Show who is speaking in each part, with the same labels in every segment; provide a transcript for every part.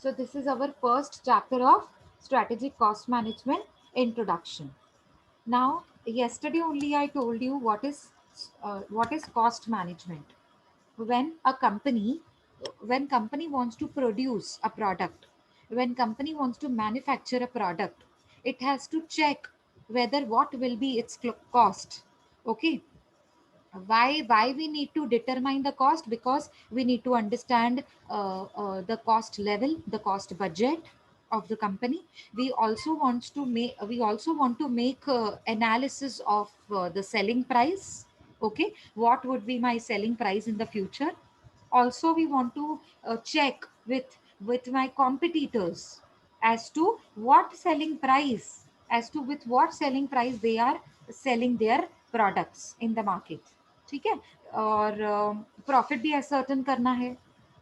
Speaker 1: So this is our first chapter of strategic cost management introduction. Now, yesterday only I told you what is cost management. When a company when company wants to produce a product, when company wants to manufacture a product, it has to check whether what will be its cost. Okay, why we need to determine the cost? Because we need to understand the cost level, the cost budget of the company. We also want to make analysis of the selling price. Okay, what would be my selling price in the future? Also we want to check with my competitors as to what selling price, as to with what selling price they are selling their products in the market. ठीक है, और profit भी ascertain करना है।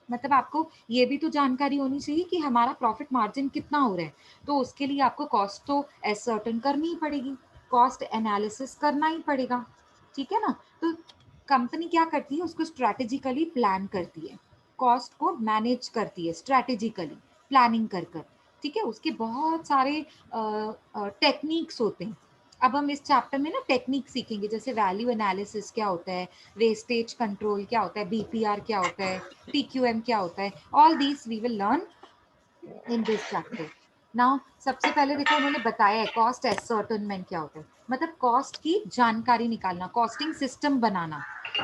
Speaker 1: मतलब आपको ये भी तो जानकारी होनी चाहिए कि हमारा प्रॉफिट मार्जिन कितना हो रहा है, तो उसके लिए आपको कॉस्ट तो असर्टन करनी ही पड़ेगी, कॉस्ट एनालिसिस करना ही पड़ेगा। ठीक है ना? तो कंपनी क्या करती है, उसको स्ट्रैटेजिकली प्लान करती है, कॉस्ट को मैनेज करती है स्ट्रैटेजिकली प्लानिंग कर कर। ठीक है, उसके बहुत सारे टेक्निक्स होते हैं। अब हम इस चैप्टर में ना टेक्निक सीखेंगे, जैसे वैल्यू एनालिसिस क्या होता है, वेस्टेज कंट्रोल क्या होता है, बीपीआर क्या होता है, टीक्यूएम क्या होता है। All these we will learn in this chapter. Now सबसे पहले देखो, उन्होंने बताया है कॉस्ट एसर्टनमेंट क्या होता है। मतलब कॉस्ट की जानकारी निकालना, कॉस्टिंग सिस्टम बनाना,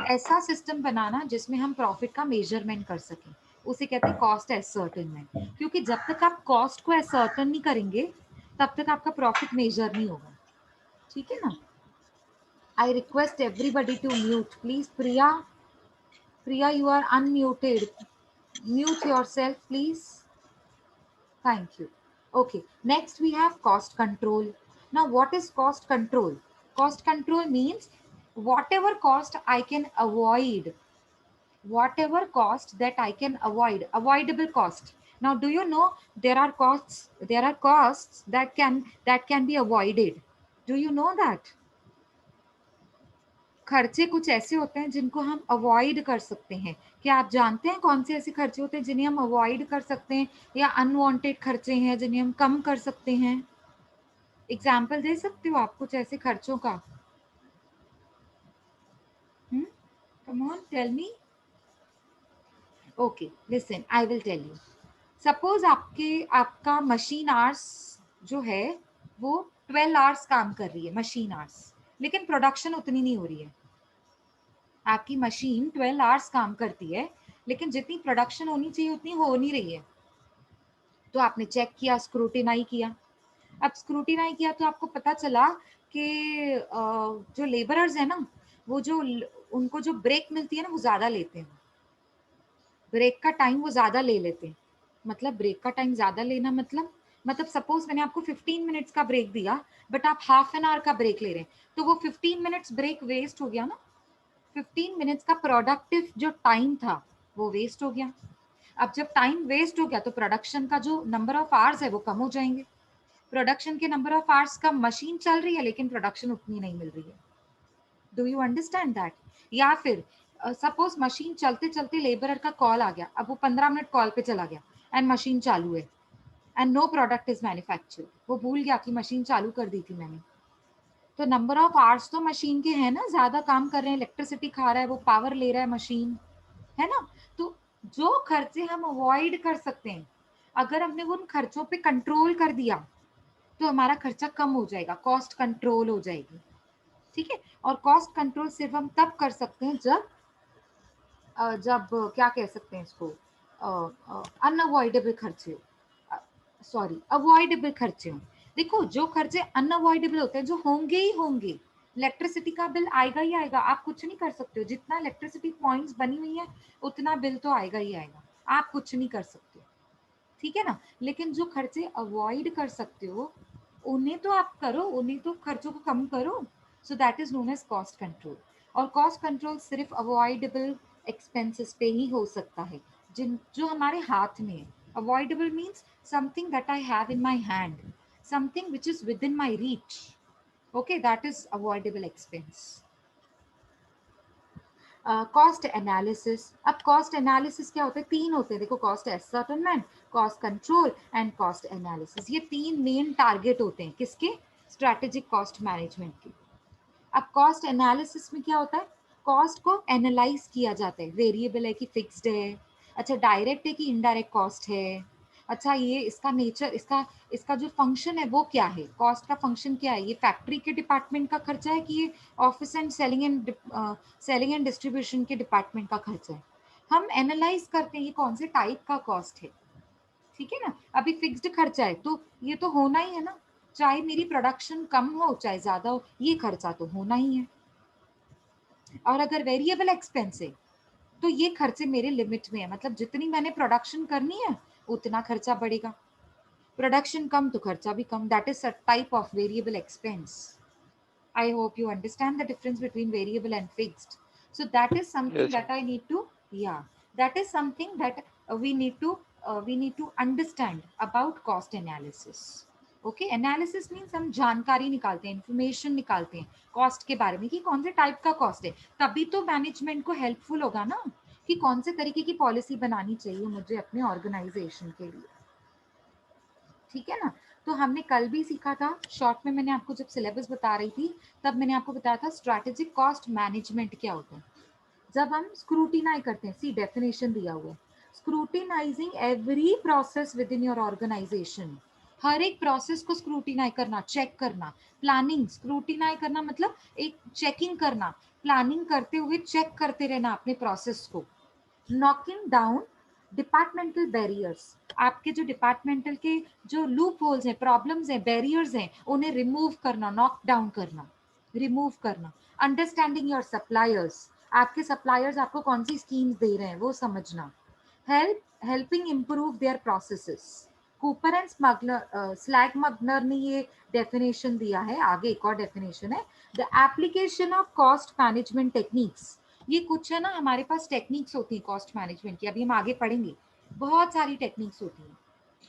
Speaker 1: ऐसा सिस्टम बनाना जिसमें हम प्रॉफिट का मेजरमेंट कर सकें, उसे कहते हैं कॉस्ट एसर्टनमेंट। क्योंकि जब तक आप कॉस्ट को एसर्टन नहीं करेंगे, तब तक आपका प्रॉफिट मेजर नहीं होगा। ठीक है ना? I request everybody to mute. Please, Priya. Priya, you are unmuted. Mute yourself, please. Thank you. Okay. Next, we have cost control. Now, what is cost control? Cost control means whatever cost I can avoid, whatever cost that I can avoid, avoidable cost. Now, do you know there are costs that can be avoided? Do you know that? खर्चे कुछ ऐसे होते हैं जिनको हम avoid कर सकते हैं। क्या आप जानते हैं कौन से ऐसे खर्चे होते हैं जिन्हें हम अवॉइड कर सकते हैं, या अनवांटेड खर्चे हैं जिन्हें हम कम कर सकते हैं? एग्जाम्पल दे सकते हो आप कुछ ऐसे खर्चों का? Come on, tell me. Okay, listen, I will tell you. Suppose आपका मशीन आवर्स जो है वो 12 आवर्स काम कर रही है, मशीन आवर्स, लेकिन प्रोडक्शन उतनी नहीं हो रही है। आपकी मशीन 12 आवर्स काम करती है, लेकिन जितनी प्रोडक्शन होनी चाहिए उतनी हो नहीं रही है। तो आपने चेक किया, स्क्रूटिनाई किया। अब स्क्रूटिनाई किया तो आपको पता चला कि जो लेबरर्स है ना, वो जो उनको जो ब्रेक मिलती है ना, वो ज़्यादा लेते हैं। ब्रेक का टाइम वो ज़्यादा ले लेते हैं। मतलब ब्रेक का टाइम ज़्यादा लेना मतलब सपोज मैंने आपको 15 मिनट्स का ब्रेक दिया, बट आप हाफ एन आवर का ब्रेक ले रहे हैं, तो वो 15 मिनट्स ब्रेक वेस्ट हो गया ना। 15 मिनट्स का प्रोडक्टिव जो टाइम था वो वेस्ट हो गया। अब जब टाइम वेस्ट हो गया तो प्रोडक्शन का जो नंबर ऑफ आवर्स है वो कम हो जाएंगे। प्रोडक्शन के नंबर ऑफ आवर्स का मशीन चल रही है, लेकिन प्रोडक्शन उतनी नहीं मिल रही है। Do you understand that? या फिर सपोज मशीन चलते चलते लेबरर का कॉल आ गया, अब वो 15 मिनट कॉल पे चला गया एंड मशीन चालू है, and no product is manufactured. वो भूल गया कि मशीन चालू कर दी थी मैंने। तो नंबर ऑफ आवर्स तो मशीन के हैं ना, ज्यादा काम कर रहे हैं, इलेक्ट्रिसिटी खा रहा है, वो पावर ले रहा है मशीन, है ना? तो जो खर्चे हम अवॉइड कर सकते हैं, अगर हमने उन खर्चों पे कंट्रोल कर दिया, तो हमारा खर्चा कम हो जाएगा, कॉस्ट कंट्रोल हो जाएगी। ठीक है? और कॉस्ट कंट्रोल सिर्फ हम तब कर सकते हैं जब क्या कह सकते हैं इसको, अनअवॉइडेबल खर्चे हो, सॉरी, अवॉइडेबल खर्चे हो। देखो, जो खर्चे अनअवॉइडेबल होते हैं, जो होंगे ही होंगे, इलेक्ट्रिसिटी का बिल आएगा ही आएगा, आप कुछ नहीं कर सकते हो। जितना इलेक्ट्रिसिटी पॉइंट्स बनी हुई है, उतना बिल तो आएगा ही आएगा, आप कुछ नहीं कर सकते। ठीक है ना? लेकिन जो खर्चे अवॉइड कर सकते हो, उन्हें तो आप करो, उन्हें तो खर्चों को कम करो। So that is known as cost control. और कॉस्ट कंट्रोल सिर्फ अवॉइडेबल एक्सपेंसेस पे ही हो सकता है, जिन जो हमारे हाथ में है। Avoidable means something that I have in my hand, something which is within my reach. Okay, that is avoidable expense. Cost analysis. अब कॉस्ट एनालिसिस क्या होता है, तीन होते हैं देखो, cost ascertainment, cost control and cost analysis. ये तीन मेन टारगेट होते हैं किसके, स्ट्रैटेजिक कॉस्ट मैनेजमेंट के। अब कॉस्ट एनालिसिस में क्या होता है, कॉस्ट को एनालाइज किया जाता है, वेरिएबल है कि फिक्स्ड है, अच्छा डायरेक्ट है कि इनडायरेक्ट कॉस्ट है, अच्छा ये इसका नेचर, इसका इसका जो फंक्शन है वो क्या है, कॉस्ट का फंक्शन क्या है, ये फैक्ट्री के डिपार्टमेंट का खर्चा है कि ये office and selling and distribution के डिपार्टमेंट का खर्चा है। हम एनालाइज करते हैं ये कौन से टाइप का कॉस्ट है, ठीक है ना। अभी फिक्स्ड खर्चा है तो ये तो होना ही है ना, चाहे मेरी प्रोडक्शन कम हो चाहे ज्यादा हो, ये खर्चा तो होना ही है। और अगर वेरिएबल एक्सपेंस है तो ये खर्चे मेरे लिमिट में है, मतलब जितनी मैंने प्रोडक्शन करनी है उतना खर्चा बढ़ेगा, प्रोडक्शन कम तो खर्चा भी कम, that is a type of variable expense. I hope you understand the difference between variable and fixed. So that is something
Speaker 2: Yes.
Speaker 1: that I need to, yeah, that is something that we need to understand about cost analysis. Okay, analysis means हम जानकारी निकालते हैं, information निकालते हैं cost के बारे में कि कौन से टाइप का कॉस्ट है, तभी तो मैनेजमेंट को हेल्पफुल होगा ना कि कौन से तरीके की पॉलिसी बनानी चाहिए मुझे अपने ऑर्गेनाइजेशन के लिए, ठीक है ना। तो हमने कल भी सीखा था शॉर्ट में, मैंने आपको जब सिलेबस बता रही थी तब मैंने आपको बताया था स्ट्रैटेजिक कॉस्ट मैनेजमेंट क्या होता है। जब हम स्क्रूटिनाई करते हैं, सी डेफिनेशन दिया हुआ है, scrutinising every process within your organisation, हर एक प्रोसेस को स्क्रूटिनाई करना, चेक करना, प्लानिंग, स्क्रूटिनाई करना मतलब एक चेकिंग करना, प्लानिंग करते हुए चेक करते रहना अपने प्रोसेस को, नॉकिंग डाउन डिपार्टमेंटल बैरियर्स, आपके जो डिपार्टमेंटल के जो लूप होल्स हैं, प्रॉब्लम्स हैं, बैरियर्स हैं, उन्हें रिमूव करना, नॉक डाउन करना, रिमूव करना, अंडरस्टैंडिंग योर सप्लायर्स, आपके सप्लायर्स आपको कौन सी स्कीम्स दे रहे हैं वो समझना, helping improve their processes. Cooper and smuggler, Slagmulder ने ये डेफिनेशन दिया है, आगे एक और डेफिनेशन है, the application of cost management techniques. ये कुछ है ना हमारे पास टेक्निक्स होती है कॉस्ट मैनेजमेंट की, अभी हम आगे पढ़ेंगे, बहुत सारी टेक्निक्स होती हैं,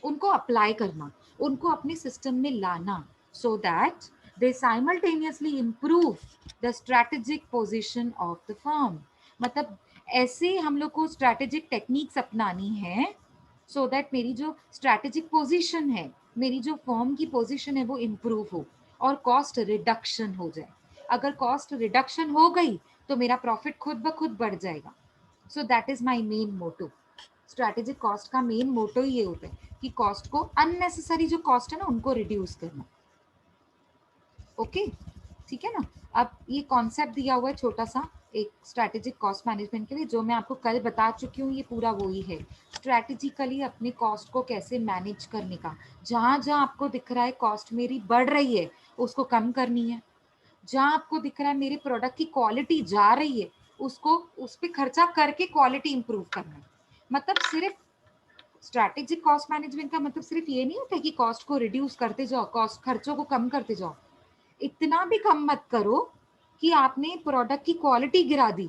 Speaker 1: उनको अप्लाई करना, उनको अपने सिस्टम में लाना, so that they simultaneously improve the strategic position of the firm. मतलब ऐसे हम लोग को स्ट्रैटेजिक टेक्निक्स अपनानी है सो दैट मेरी जो स्ट्रैटेजिक पोजिशन है, मेरी जो फर्म की पोजिशन है वो इम्प्रूव हो और कॉस्ट रिडक्शन हो जाए। अगर कॉस्ट रिडक्शन हो गई तो मेरा प्रॉफिट खुद ब खुद बढ़ जाएगा। So that is my main motto. Strategic cost का मेन मोटो ये होता है कि कॉस्ट को, अननेसेसरी जो कॉस्ट है ना उनको रिड्यूस करना। ओके, ठीक है ना। अब ये कॉन्सेप्ट दिया हुआ है छोटा सा एक स्ट्रैटेजिक कॉस्ट मैनेजमेंट के लिए, जो मैं आपको कल बता चुकी हूँ, ये पूरा वही है, स्ट्रैटेजिकली अपने कॉस्ट को कैसे मैनेज करने का। जहां जहां आपको दिख रहा है कॉस्ट मेरी बढ़ रही है उसको कम करनी है, जहां आपको दिख रहा है मेरे प्रोडक्ट की क्वालिटी जा रही है उसको, उस पर खर्चा करके क्वालिटी इंप्रूव करना है। मतलब सिर्फ स्ट्रैटेजिक कॉस्ट मैनेजमेंट का मतलब सिर्फ ये नहीं होता कि कॉस्ट को रिड्यूस करते जाओ, कॉस्ट खर्चों को कम करते जाओ, इतना भी कम मत करो कि आपने प्रोडक्ट की क्वालिटी गिरा दी।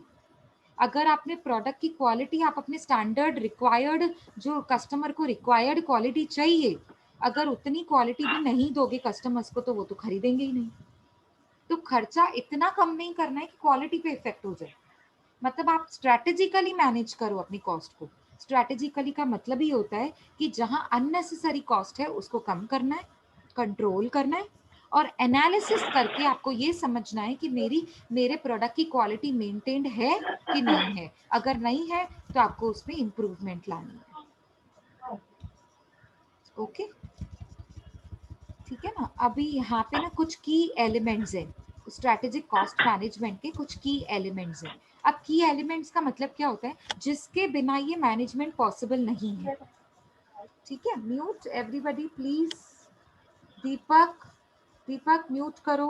Speaker 1: अगर आपने प्रोडक्ट की क्वालिटी, आप अपने स्टैंडर्ड रिक्वायर्ड, जो कस्टमर को रिक्वायर्ड क्वालिटी चाहिए, अगर उतनी क्वालिटी भी नहीं दोगे कस्टमर्स को तो वो तो खरीदेंगे ही नहीं। तो खर्चा इतना कम नहीं करना है कि क्वालिटी पे इफेक्ट हो जाए। मतलब आप स्ट्रैटेजिकली मैनेज करो अपनी कॉस्ट को। स्ट्रैटेजिकली का मतलब ही होता है कि जहां अननेसेसरी कॉस्ट है उसको कम करना है, कंट्रोल करना है, और एनालिसिस करके आपको ये समझना है कि मेरे प्रोडक्ट की क्वालिटी मेंटेन्ड है कि नहीं है। अगर नहीं है तो आपको उसमें इम्प्रूवमेंट लानी है। ओके, ठीक है ना। अभी यहाँ पे ना कुछ की एलिमेंट्स हैं, स्ट्रैटेजिक कॉस्ट मैनेजमेंट के कुछ की एलिमेंट्स हैं। अब की एलिमेंट्स का मतलब क्या होता है, जिसके बिना ये मैनेजमेंट पॉसिबल नहीं है। ठीक है, mute everybody please. Deepak, Deepak mute करो।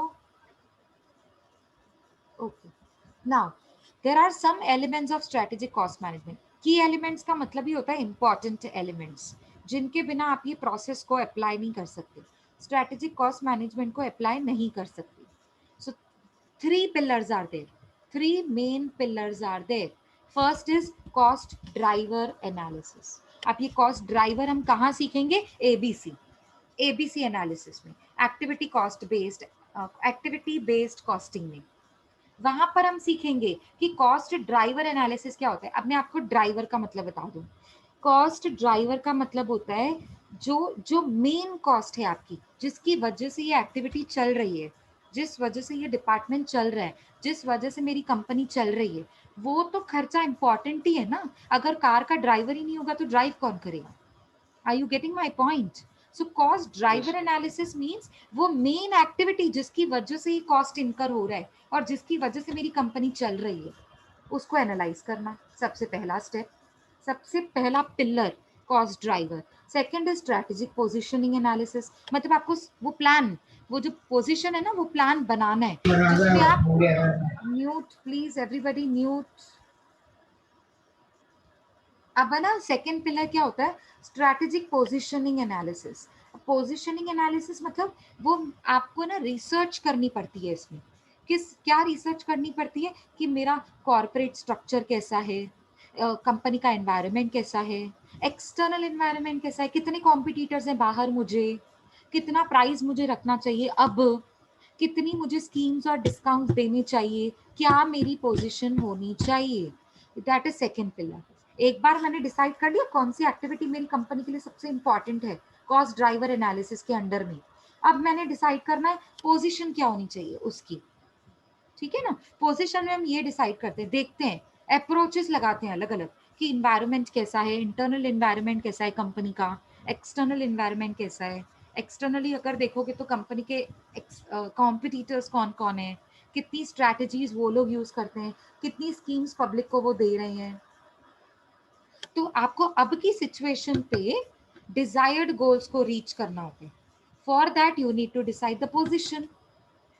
Speaker 1: Okay, now there are some elements of strategic cost management. Key elements का मतलब ही होता है इंपॉर्टेंट एलिमेंट्स, जिनके बिना आप ये प्रोसेस को अप्लाई नहीं कर सकते, स्ट्रैटेजिक कॉस्ट मैनेजमेंट को अप्लाई नहीं कर सकते। So three pillars are there. Three main pillars are there. First is cost driver analysis. अब ये cost driver हम कहाँ सीखेंगे, ABC, ABC एनालिसिस में, activity cost based, activity based costing में। वहां पर हम सीखेंगे कि कॉस्ट ड्राइवर एनालिसिस क्या होता है। अब मैं आपको ड्राइवर का मतलब बता दूं। कॉस्ट ड्राइवर का मतलब होता है जो जो मेन कॉस्ट है आपकी, जिसकी वजह से ये एक्टिविटी चल रही है, जिस वजह से ये डिपार्टमेंट चल रहा है, जिस वजह से मेरी कंपनी चल रही है, वो तो खर्चा इंपॉर्टेंट ही है ना। अगर कार का ड्राइवर ही नहीं होगा तो ड्राइव कौन करेगा? Are you getting my point? So cost driver
Speaker 2: Yes.
Speaker 1: analysis means वो मेन एक्टिविटी जिसकी वजह से ये कॉस्ट इनकर हो रहा है और जिसकी वजह से मेरी कंपनी चल रही है, उसको एनालाइज करना सबसे पहला स्टेप, सबसे पहला pillar cost driver. Second is strategic positioning analysis, मतलब आपको वो प्लान, वो जो पोजीशन है ना, वो प्लान बनाना है जिसमें आप, म्यूट प्लीज एवरीबॉडी म्यूट। अब है ना सेकेंड पिलर क्या होता है, strategic positioning analysis. Positioning analysis मतलब वो आपको ना रिसर्च करनी पड़ती है इसमें। किस क्या रिसर्च करनी पड़ती है कि मेरा कॉर्पोरेट स्ट्रक्चर कैसा है, कंपनी का एनवायरनमेंट कैसा है, एक्सटर्नल एनवायरनमेंट कैसा है, कितने कॉम्पिटिटर्स हैं बाहर, मुझे कितना प्राइस मुझे रखना चाहिए, अब कितनी मुझे स्कीम्स और डिस्काउंट्स देने चाहिए, क्या मेरी पोजीशन होनी चाहिए। That is second pillar. एक बार मैंने डिसाइड कर लिया कौन सी एक्टिविटी मेरी कंपनी के लिए सबसे इंपॉर्टेंट है कॉस्ट ड्राइवर एनालिसिस के अंडर में, अब मैंने डिसाइड करना है पोजीशन क्या होनी चाहिए उसकी। ठीक है ना, पोजीशन में हम ये डिसाइड करते हैं, देखते हैं, अप्रोचेस लगाते हैं अलग अलग कि इन्वायरमेंट कैसा है, इंटरनल इन्वायरमेंट कैसा है कंपनी का, एक्सटर्नल इन्वायरमेंट कैसा है। एक्सटर्नली अगर देखोगे तो कंपनी के कॉम्पिटिटर्स कौन कौन है, कितनी स्ट्रैटेजीज वो लोग यूज करते हैं, कितनी स्कीम्स पब्लिक को वो दे रहे हैं। तो आपको अब की सिचुएशन पे डिजायर्ड गोल्स को रीच करना होगा। For that you need to decide the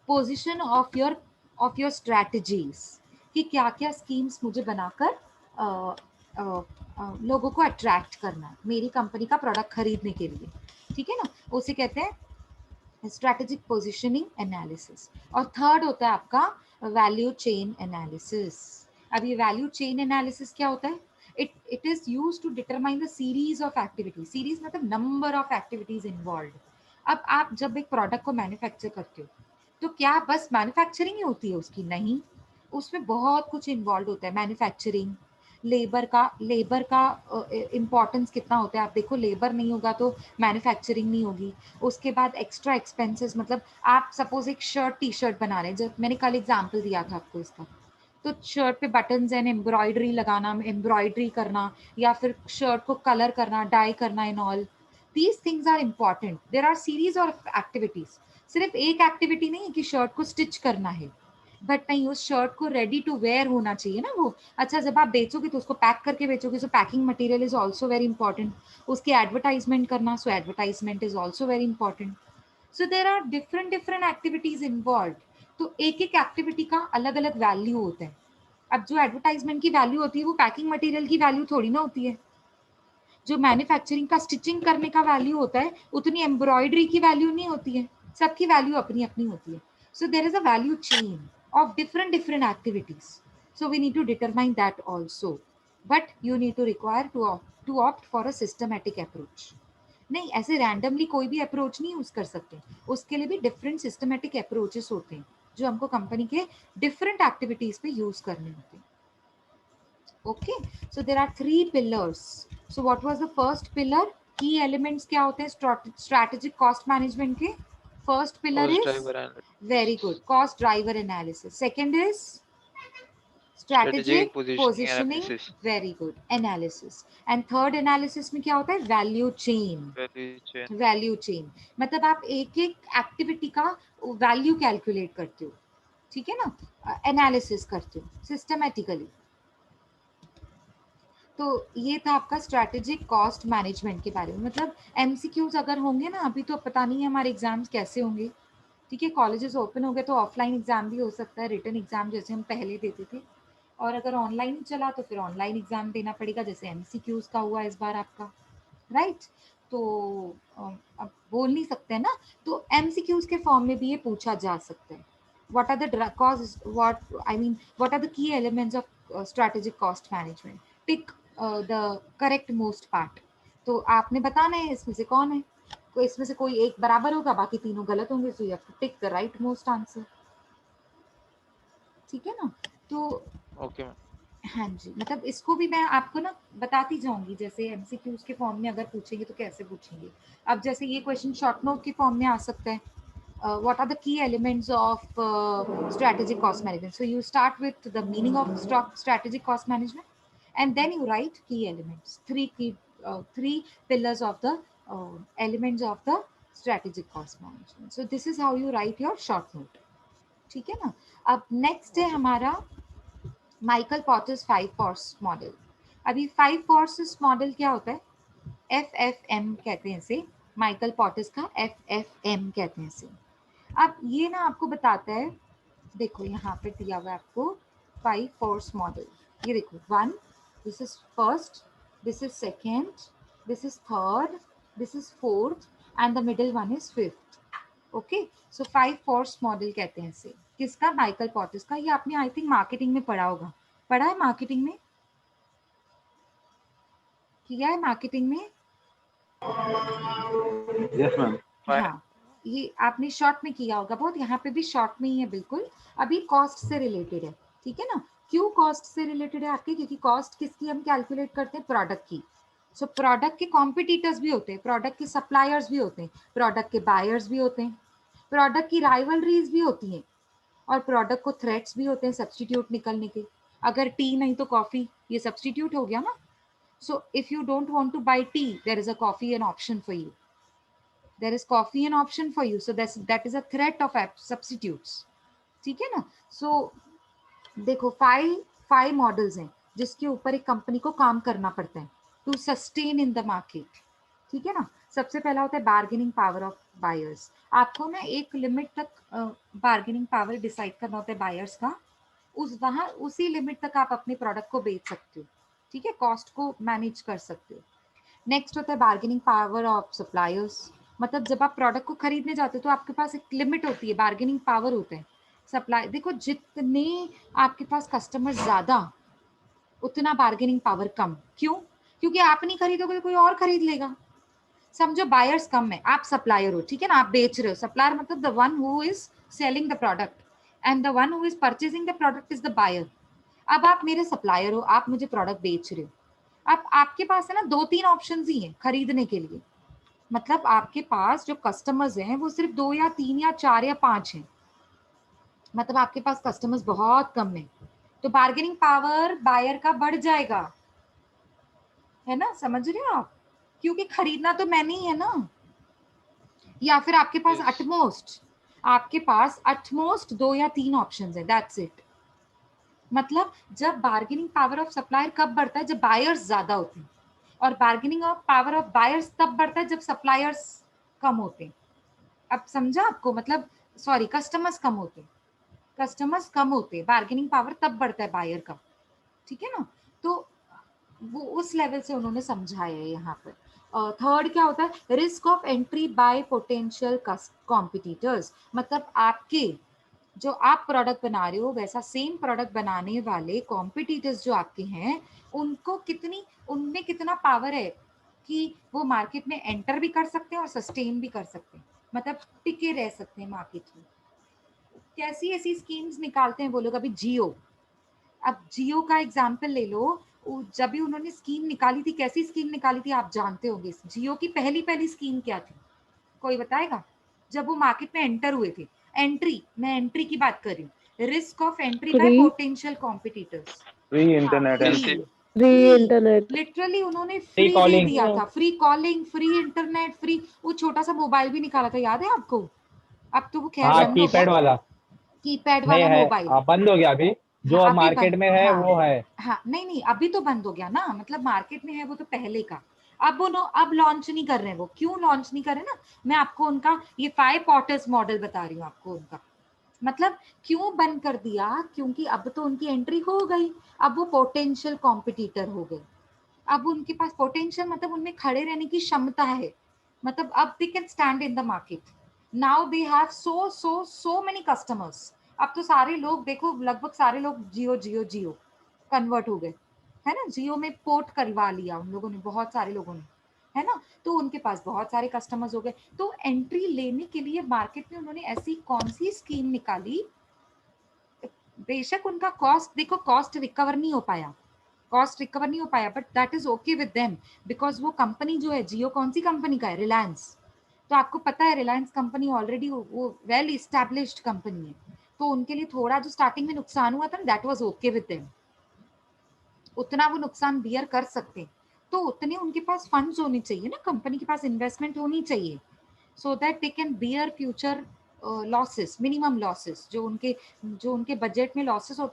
Speaker 1: position of your strategies, कि क्या क्या स्कीम्स मुझे बनाकर लोगों को अट्रैक्ट करना है मेरी कंपनी का प्रोडक्ट खरीदने के लिए। ठीक है ना, उसे कहते हैं स्ट्रैटेजिक पोजीशनिंग एनालिसिस। और थर्ड होता है आपका वैल्यू चेन एनालिसिस। अब ये वैल्यू चेन एनालिसिस क्या होता है, it is used to determine the series of activities, series मतलब नंबर ऑफ एक्टिविटीज इन्वॉल्व। अब आप जब एक प्रोडक्ट को मैन्युफैक्चर करते हो तो क्या बस मैन्युफैक्चरिंग ही होती है उसकी? नहीं, उसमें बहुत कुछ इन्वॉल्व होता है। मैन्युफैक्चरिंग, लेबर का इम्पोर्टेंस कितना होता है आप देखो, लेबर नहीं होगा तो मैन्युफैक्चरिंग नहीं होगी। उसके बाद एक्स्ट्रा एक्सपेंसेस, मतलब आप सपोज एक शर्ट टी शर्ट बना रहे हैं, जब मैंने कल एग्जाम्पल दिया था आपको इसका, तो शर्ट पे बटन्स एंड एम्ब्रॉयडरी लगाना, एम्ब्रॉयडरी करना, या फिर शर्ट को कलर करना, डाई करना in all, these things are important. There are series of activities, सिर्फ एक एक्टिविटी नहीं कि शर्ट को स्टिच करना है, बट नहीं, उस शर्ट को रेडी टू वेयर होना चाहिए ना वो। अच्छा, जब आप बेचोगे तो उसको पैक करके बेचोगे, so packing material is also very important. उसकी एडवर्टाइजमेंट करना, so advertisement is also very important. So there are different different activities involve. तो एक एक एक्टिविटी का अलग अलग वैल्यू होता है। अब जो एडवर्टाइजमेंट की वैल्यू होती है वो पैकिंग मटेरियल की वैल्यू थोड़ी ना होती है। जो मैन्युफैक्चरिंग का स्टिचिंग करने का वैल्यू होता है उतनी एम्ब्रॉयडरी की वैल्यू नहीं होती है। सबकी वैल्यू अपनी अपनी होती है। So there is a value chain of different different activities, so we need to determine that also, but you need to require to opt for a systematic approach। नहीं, ऐसे रैंडमली कोई भी अप्रोच नहीं use कर सकते, उसके लिए भी डिफरेंट सिस्टमेटिक अप्रोचेस होते हैं जो हमको कंपनी के डिफरेंट एक्टिविटीज पे यूज करने होते हैं। Okay, so there are three pillars. So what was the first pillar? Key elements क्या होते हैं strategic cost management के? First pillar
Speaker 2: Cost
Speaker 1: is,
Speaker 2: driver
Speaker 1: very
Speaker 2: analysis.
Speaker 1: good, cost driver analysis. Second is
Speaker 2: Strategic
Speaker 1: strategic
Speaker 2: positioning
Speaker 1: positioning,
Speaker 2: analysis.
Speaker 1: very good, analysis. And third analysis में क्या होता है? Value chain।
Speaker 2: Value chain.
Speaker 1: Value chain मतलब आप एक एक activity का value calculate करते हो, ठीक है ना, एनालिसिस करते हो सिस्टमेटिकली। तो ये था आपका स्ट्रैटेजिक कॉस्ट मैनेजमेंट के बारे में। मतलब एमसीक्यूज अगर होंगे ना, अभी तो पता नहीं है हमारे एग्जाम्स कैसे होंगे। ठीक है, कॉलेजेस ओपन हो गए तो ऑफलाइन एग्जाम भी हो सकता है, रिटन एग्जाम जैसे हम पहले देते थे, और अगर ऑनलाइन चला तो फिर ऑनलाइन एग्जाम देना पड़ेगा जैसे एमसीक्यूज का हुआ इस बार आपका, राइट। तो अब बोल नहीं सकते ना, तो एमसीक्यूज के फॉर्म में भी ये पूछा जा सकता है। what are the cause what I mean what are the key elements of strategic cost management, pick the correct most part। तो आपने बताना है इसमें से कौन है, कोई इसमें से कोई एक बराबर होगा बाकी तीनों गलत होंगे, so you have to pick the right most answer। ठीक है ना। तो
Speaker 2: ओके मैम।
Speaker 1: हाँ जी, मतलब इसको भी मैं आपको ना बताती जाऊंगी, जैसे एमसीक्यूज के फॉर्म में अगर पूछेंगे तो कैसे पूछेंगे। अब जैसे ये क्वेश्चन शॉर्ट नोट के फॉर्म में आ सकता है, what are the key elements of strategic cost management. So you start with the meaning of strategic cost management, and then you write key elements, three pillars of the elements of the strategic cost management. So this is how you write your short note. ठीक है ना। अब next है हमारा Michael potter's 5 force model. अभी 5 forces model क्या होता है? FFM कहते हैं इसे, माइकल पॉटर्स का FFM कहते हैं इसे। अब ये ना आपको बताता है, देखो यहाँ पे दिया हुआ है आपको 5 फोर्स मॉडल। ये देखो 1, this is first, this is second, this is third, this is fourth, and the middle one is fifth. Okay, so 5 force model कहते हैं इसे। किसका? माइकल पॉटर्स का। ये आपने आई थिंक मार्केटिंग में पढ़ा होगा। पढ़ा है मार्केटिंग में? किया है मार्केटिंग में?
Speaker 3: Yes ma'am.
Speaker 1: हाँ, ये आपने शॉर्ट में किया होगा बहुत, यहाँ पे भी शॉर्ट में ही है बिल्कुल। अभी कॉस्ट से रिलेटेड है, ठीक है ना। क्यों कॉस्ट से रिलेटेड है आपके? क्योंकि कॉस्ट किसकी हम कैलकुलेट करते हैं? प्रोडक्ट की। सो प्रोडक्ट के कॉम्पिटिटर्स भी होते हैं, प्रोडक्ट के सप्लायर्स भी होते हैं, प्रोडक्ट के बायर्स भी होते हैं, प्रोडक्ट की राइवलरीज भी होती हैं, और प्रोडक्ट को थ्रेट्स भी होते हैं सब्सटीट्यूट निकलने के। अगर टी नहीं तो कॉफी, ये सब्सटीट्यूट हो गया ना। So if you don't want to buy tea, there is a coffee an option for you, there is coffee an option for you, so that is a threat of substitutes। ठीक है ना। सो देखो five models हैं जिसके ऊपर एक company को काम करना पड़ता है to sustain in the market. ठीक है ना। सबसे पहला होता है बार्गेनिंग पावर ऑफ बायर्स। आपको ना एक लिमिट तक बार्गेनिंग पावर डिसाइड करना होता है बायर्स का, उसी लिमिट तक आप अपने प्रोडक्ट को बेच सकते हो। ठीक है, कॉस्ट को मैनेज कर सकते हो। नेक्स्ट होता है बार्गेनिंग पावर ऑफ सप्लायर्स। मतलब जब आप प्रोडक्ट को खरीदने जाते हो तो आपके पास एक लिमिट होती है, बार्गेनिंग पावर होता है। सप्लाई देखो, जितने आपके पास कस्टमर ज्यादा उतना बार्गेनिंग पावर कम। क्यों? क्योंकि आप नहीं खरीदोगे तो कोई और खरीद लेगा। समझो बायर्स कम है, आप सप्लायर हो, ठीक है ना, आप बेच रहे हो। सप्लायर मतलब the one who is selling the product, and the one who is purchasing the product is the buyer. अब आप मेरे सप्लायर हो, आप मुझे प्रोडक्ट बेच रहे हो। अब आपके पास है ना 2-3 ऑप्शन ही हैं खरीदने के लिए। मतलब आपके पास जो कस्टमर्स हैं वो सिर्फ 2 या 3 या 4 या 5 हैं। मतलब आपके पास कस्टमर्स बहुत कम है, तो बार्गेनिंग पावर बायर का बढ़ जाएगा, है ना। समझ रहे हो आप? क्योंकि खरीदना तो मैंने ही है ना। या फिर आपके पास अटमोस्ट 2 या 3 ऑप्शन है, दैट्स इट। मतलब जब बार्गेनिंग पावर ऑफ सप्लायर कब बढ़ता है? जब बायर्स ज्यादा होते हैं, और bargaining of power of buyers तब बढ़ता है जब सप्लायर्स कम होते हैं। अब समझा आपको? मतलब सॉरी, कस्टमर्स कम होते हैं, कस्टमर्स कम होते हैं, बार्गेनिंग पावर तब बढ़ता है बायर का। ठीक है ना। तो वो उस लेवल से उन्होंने समझाया है यहाँ पर। थर्ड क्या होता है? Risk of entry bye potential competitors. मतलब आपके जो आप प्रोडक्ट बना रहे हो वैसा सेम प्रोडक्ट बनाने वाले कॉम्पिटिटर्स जो आपके हैं, उनको उनमें कितना पावर है कि वो मार्केट में एंटर भी कर सकते हैं और सस्टेन भी कर सकते हैं, मतलब टिके रह सकते हैं मार्केट में। कैसी ऐसी स्कीम्स निकालते हैं वो लोग। अभी जियो, अब जियो का एग्जाम्पल ले लो। जब भी उन्होंने स्कीम निकाली थी, कैसी स्कीम निकाली थी आप जानते होंगे। जियो की पहली पहली स्कीम क्या थी? कोई बताएगा? जब वो मार्केट में एंटर हुए थे, मैं एंट्री की बात कर रही हूँ। Risk of entry by
Speaker 4: free
Speaker 1: potential competitors.
Speaker 3: Free internet and
Speaker 1: free,
Speaker 4: free internet,
Speaker 1: literally उन्होंने
Speaker 3: फ्री
Speaker 1: फ्री दे
Speaker 3: कॉलिंग।
Speaker 1: दिया था। Free calling, free internet, free वो छोटा सा मोबाइल भी निकाला था, याद है आपको? अब तो वो खैर
Speaker 3: हाँ,
Speaker 1: बंद हो गया,
Speaker 3: कीपैड वाला।
Speaker 1: कीपैड
Speaker 3: नहीं
Speaker 1: वाला
Speaker 3: है,
Speaker 1: मोबाइल।
Speaker 3: बंद हो गया अभी। जो
Speaker 1: हाँ
Speaker 3: अब
Speaker 1: अभी
Speaker 3: मार्केट
Speaker 1: बंद,
Speaker 3: में है
Speaker 1: हाँ
Speaker 3: वो है।
Speaker 1: हाँ, नहीं नहीं अभी तो बंद हो गया ना, मतलब मार्केट में है वो तो पहले का। अब वो अब लॉन्च नहीं कर रहे हैं। वो क्यों लॉन्च नहीं कर रहे ना, मैं आपको उनका ये 5 पॉटर्स मॉडल बता रही हूँ आपको उनका। मतलब क्यों बंद कर दिया? क्योंकि अब तो उनकी एंट्री हो गई, अब वो पोटेंशियल कॉम्पिटिटर हो गए। अब उनके पास पोटेंशियल मतलब उनमें खड़े रहने की क्षमता है। मतलब अब they can stand in the market. Now they have so many customers. अब तो सारे लोग देखो, लगभग सारे लोग जियो जियो जियो कन्वर्ट हो गए, है ना। जियो में पोर्ट करवा लिया उन लोगों ने, बहुत सारे लोगों ने, है ना। तो उनके पास बहुत सारे कस्टमर्स हो गए। तो एंट्री लेने के लिए मार्केट में उन्होंने ऐसी कौन सी स्कीम निकाली बेशक उनका कॉस्ट देखो, कॉस्ट रिकवर नहीं हो पाया, but that is okay with them, because वो कंपनी जो है, जियो कौन सी कंपनी का है, रिलायंस। तो आपको पता है रिलायंस कंपनी ऑलरेडी वो वेल इस्टेब्लिश्ड कंपनी है, तो उनके लिए थोड़ा जो स्टार्टिंग में नुकसान हुआ था, that was okay with them, उतना वो नुकसान बियर कर सकते। तो उतने उनके पास फंड्स होने चाहिए ना, कंपनी के पास इन्वेस्टमेंट होनी चाहिए, so that they can bear future losses, minimum losses, जो उनके बजट में लॉसेस होते